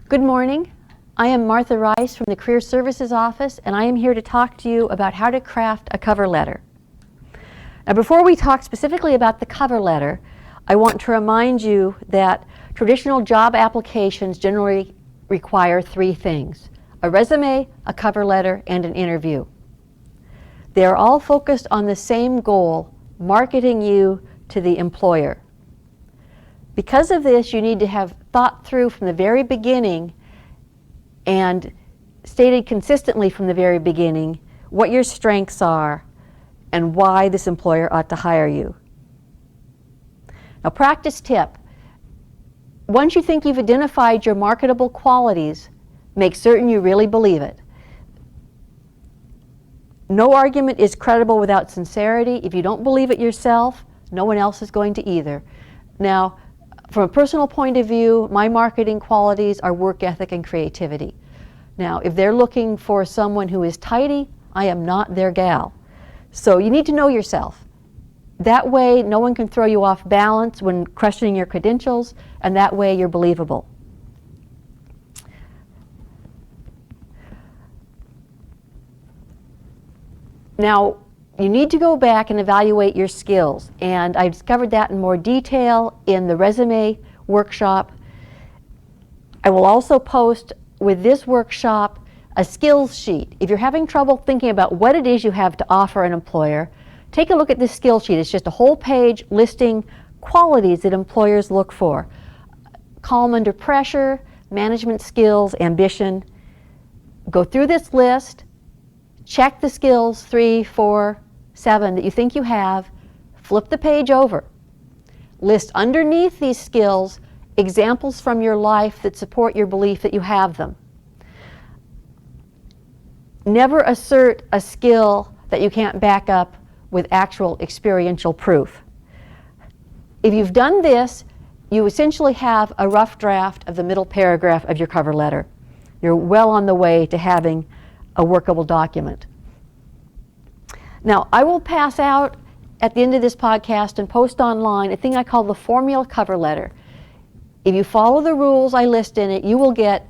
Good morning. I am Martha Rice from the Career Services Office, and I am here to talk to you about how to craft a cover letter. Now, before we talk specifically about the cover letter, I want to remind you that traditional job applications generally require three things: a resume, a cover letter, and an interview. They are all focused on the same goal, marketing you to the employer. Because of this, you need to have thought through from the very beginning and stated consistently from the very beginning what your strengths are and why this employer ought to hire you. Now, practice tip. Once you think you've identified your marketable qualities, make certain you really believe it. No argument is credible without sincerity. If you don't believe it yourself, no one else is going to either. Now, from a personal point of view, my marketing qualities are work ethic and creativity. Now, if they're looking for someone who is tidy, I am not their gal. So you need to know yourself. That way, no one can throw you off balance when questioning your credentials, and that way you're believable. Now, you need to go back and evaluate your skills, and I discovered that in more detail in the resume workshop. I will also post with this workshop a skills sheet. If you're having trouble thinking about what it is you have to offer an employer, take a look at this skills sheet. It's just a whole page listing qualities that employers look for: calm under pressure, management skills, ambition. Go through this list, check the skills 3, 4, 7 that you think you have, flip the page over. List underneath these skills examples from your life that support your belief that you have them. Never assert a skill that you can't back up with actual experiential proof. If you've done this, you essentially have a rough draft of the middle paragraph of your cover letter. You're well on the way to having a workable document. Now, I will pass out at the end of this podcast and post online a thing I call the formula cover letter. If you follow the rules I list in it, you will get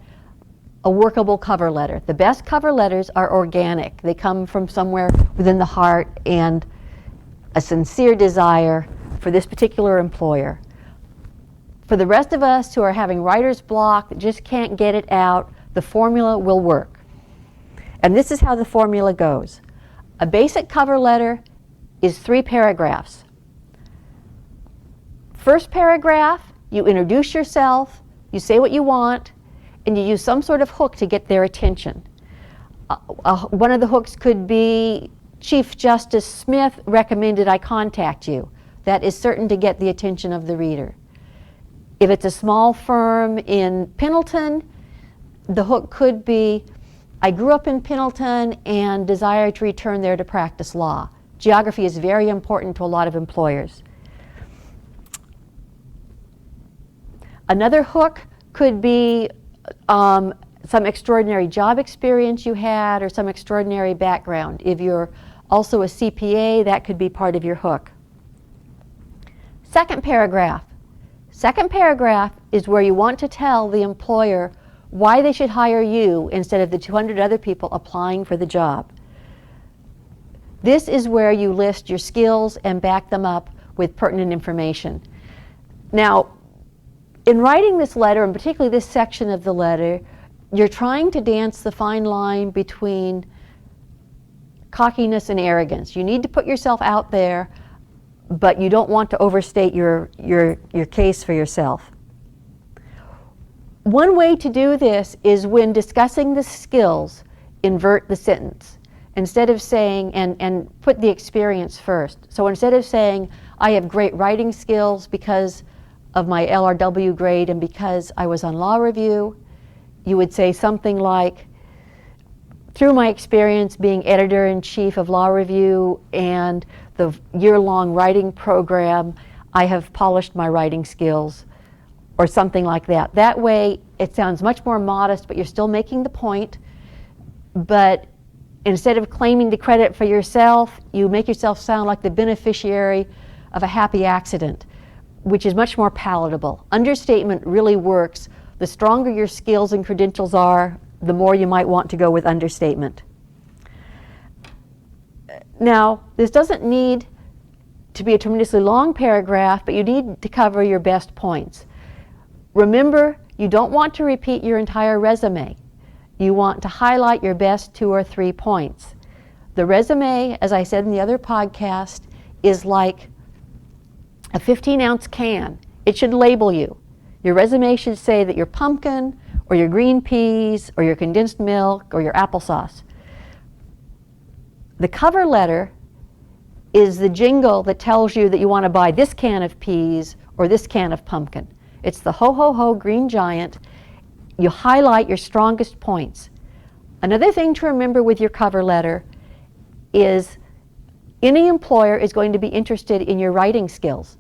a workable cover letter. The best cover letters are organic. They come from somewhere within the heart and a sincere desire for this particular employer. For the rest of us who are having writer's block that just can't get it out, the formula will work. And this is how the formula goes. A basic cover letter is 3 paragraphs. First paragraph, you introduce yourself, you say what you want, and you use some sort of hook to get their attention. One of the hooks could be, Chief Justice Smith recommended I contact you. That is certain to get the attention of the reader. If it's a small firm in Pendleton, the hook could be, I grew up in Pendleton and desire to return there to practice law. Geography is very important to a lot of employers. Another hook could be some extraordinary job experience you had or some extraordinary background. If you're also a CPA, that could be part of your hook. Second paragraph. Second paragraph is where you want to tell the employer why they should hire you instead of the 200 other people applying for the job. This is where you list your skills and back them up with pertinent information. Now, in writing this letter, and particularly this section of the letter, you're trying to dance the fine line between cockiness and arrogance. You need to put yourself out there, but you don't want to overstate your case for yourself. One way to do this is when discussing the skills, invert the sentence. Instead of saying, and put the experience first. So instead of saying, I have great writing skills because of my LRW grade and because I was on law review, you would say something like, through my experience being editor-in-chief of Law Review and the year-long writing program, I have polished my writing skills, or something like that. That way, it sounds much more modest, but you're still making the point. But instead of claiming the credit for yourself, you make yourself sound like the beneficiary of a happy accident, which is much more palatable. Understatement really works The stronger your skills and credentials are, the more you might want to go with understatement. Now, this doesn't need to be a tremendously long paragraph, but you need to cover your best points. Remember, you don't want to repeat your entire resume. You want to highlight your best 2 or 3 points. The resume, as I said in the other podcast, is like a 15-ounce can. It should label you. Your resume should say that you're pumpkin, or your green peas, or your condensed milk, or your applesauce. The cover letter is the jingle that tells you that you want to buy this can of peas or this can of pumpkin. It's the ho ho ho green giant. You highlight your strongest points. Another thing to remember with your cover letter is any employer is going to be interested in your writing skills.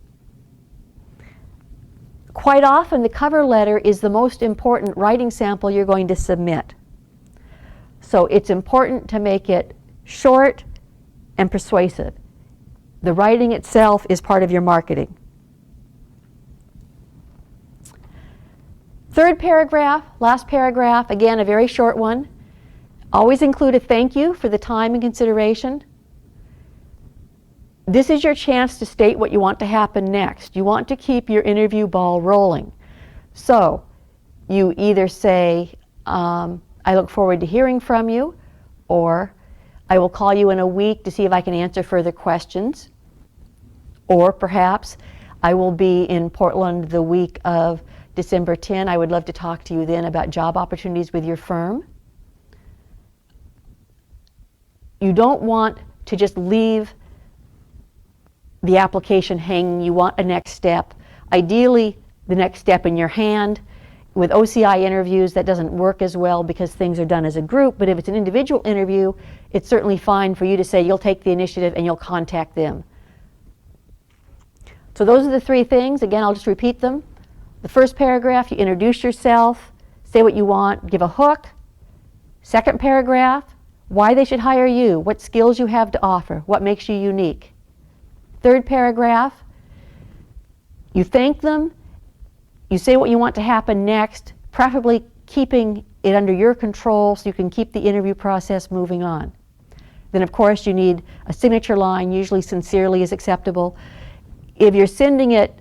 Quite often the cover letter is the most important writing sample you're going to submit. So it's important to make it short and persuasive. The writing itself is part of your marketing. Third paragraph, last paragraph, again a very short one. Always include a thank you for the time and consideration. This is your chance to state what you want to happen next. You want to keep your interview ball rolling. So you either say, I look forward to hearing from you, or I will call you in a week to see if I can answer further questions. Or perhaps I will be in Portland the week of December 10. I would love to talk to you then about job opportunities with your firm. You don't want to just leave the application hanging. You want a next step. Ideally, the next step in your hand. With OCI interviews, that doesn't work as well because things are done as a group, but if it's an individual interview, it's certainly fine for you to say you'll take the initiative and you'll contact them. So those are the 3 things. Again, I'll just repeat them. The first paragraph, you introduce yourself, say what you want, give a hook. Second paragraph, why they should hire you, what skills you have to offer, what makes you unique. Third paragraph, you thank them, you say what you want to happen next, preferably keeping it under your control so you can keep the interview process moving on. Then of course you need a signature line, usually sincerely is acceptable. If you're sending it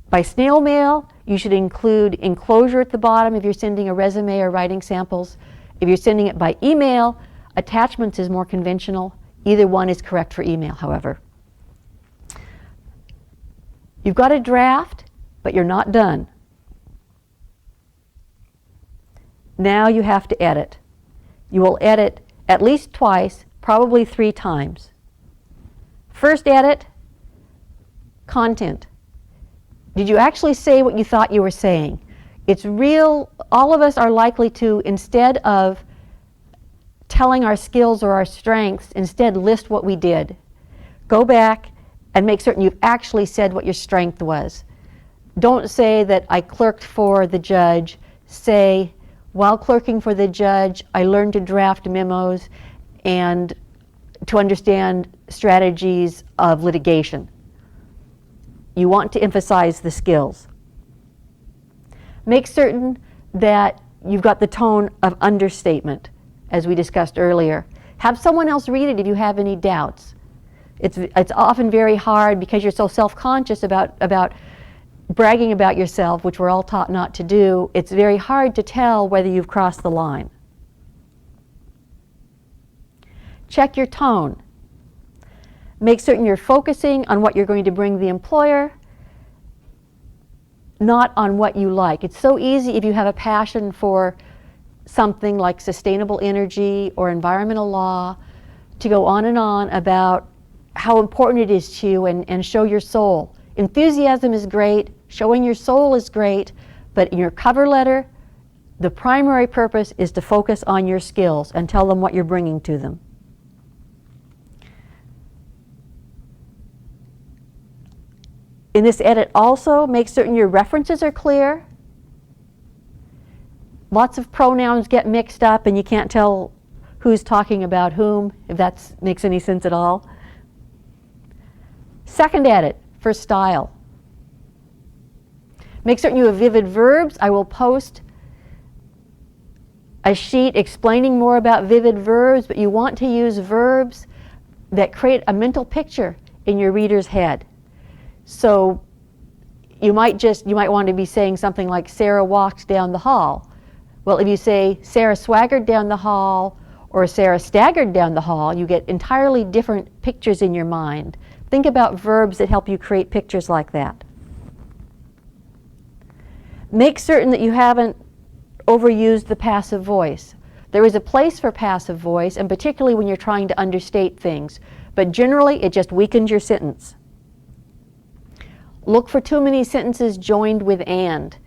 by snail mail, you should include enclosure at the bottom if you're sending a resume or writing samples. If you're sending it by email, attachments is more conventional. Either one is correct for email, however. You've got a draft, but you're not done. Now you have to edit. You will edit at least twice, probably 3 times. First edit, content. Did you actually say what you thought you were saying? It's real, all of us are likely to, instead of telling our skills or our strengths, instead list what we did. Go back and make certain you've actually said what your strength was. Don't say that I clerked for the judge. Say, while clerking for the judge, I learned to draft memos and to understand strategies of litigation. You want to emphasize the skills. Make certain that you've got the tone of understatement, as we discussed earlier. Have someone else read it if you have any doubts. It's often very hard because you're so self-conscious about bragging about yourself, which we're all taught not to do. It's very hard to tell whether you've crossed the line. Check your tone. Make certain you're focusing on what you're going to bring the employer, not on what you like. It's so easy if you have a passion for something like sustainable energy or environmental law to go on and on about how important it is to you and show your soul. Enthusiasm is great, showing your soul is great, but in your cover letter, the primary purpose is to focus on your skills and tell them what you're bringing to them. In this edit also, make certain your references are clear. Lots of pronouns get mixed up and you can't tell who's talking about whom, if that makes any sense at all. Second edit, for style. Make certain you have vivid verbs. I will post a sheet explaining more about vivid verbs, but you want to use verbs that create a mental picture in your reader's head. So you might want to be saying something like Sarah walked down the hall. Well, if you say Sarah swaggered down the hall or Sarah staggered down the hall, you get entirely different pictures in your mind. Think about verbs that help you create pictures like that. Make certain that you haven't overused the passive voice. There is a place for passive voice, and particularly when you're trying to understate things, but generally it just weakens your sentence. Look for too many sentences joined with and.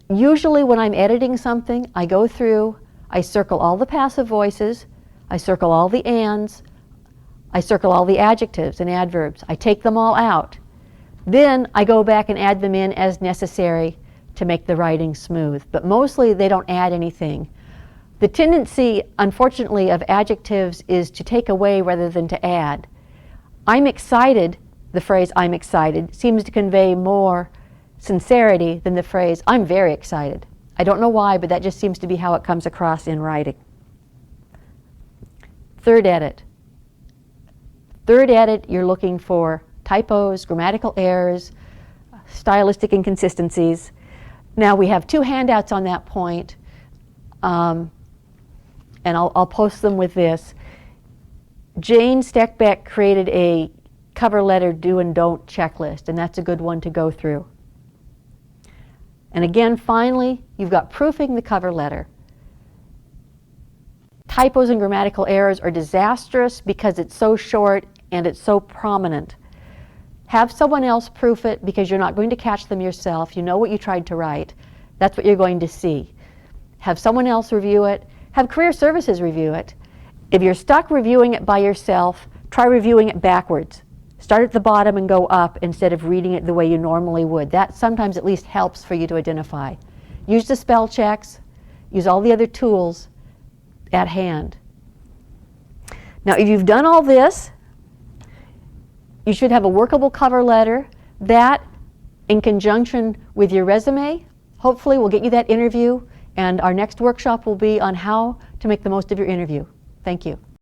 Usually when I'm editing something, I go through, I circle all the passive voices, I circle all the ands, I circle all the adjectives and adverbs. I take them all out. Then I go back and add them in as necessary to make the writing smooth. But mostly they don't add anything. The tendency, unfortunately, of adjectives is to take away rather than to add. I'm excited, the phrase I'm excited, seems to convey more sincerity than the phrase I'm very excited. I don't know why, but that just seems to be how it comes across in writing. Third edit. Third edit, you're looking for typos, grammatical errors, stylistic inconsistencies. Now we have 2 handouts on that point, and I'll post them with this. Jane Steckbeck created a cover letter do and don't checklist, and that's a good one to go through. And again, finally, you've got proofing the cover letter. Typos and grammatical errors are disastrous because it's so short and it's so prominent. Have someone else proof it because you're not going to catch them yourself. You know what you tried to write. That's what you're going to see. Have someone else review it. Have career services review it. If you're stuck reviewing it by yourself, try reviewing it backwards. Start at the bottom and go up instead of reading it the way you normally would. That sometimes at least helps for you to identify. Use the spell checks. Use all the other tools at hand. Now, if you've done all this, you should have a workable cover letter. That, in conjunction with your resume, hopefully will get you that interview, and our next workshop will be on how to make the most of your interview. Thank you.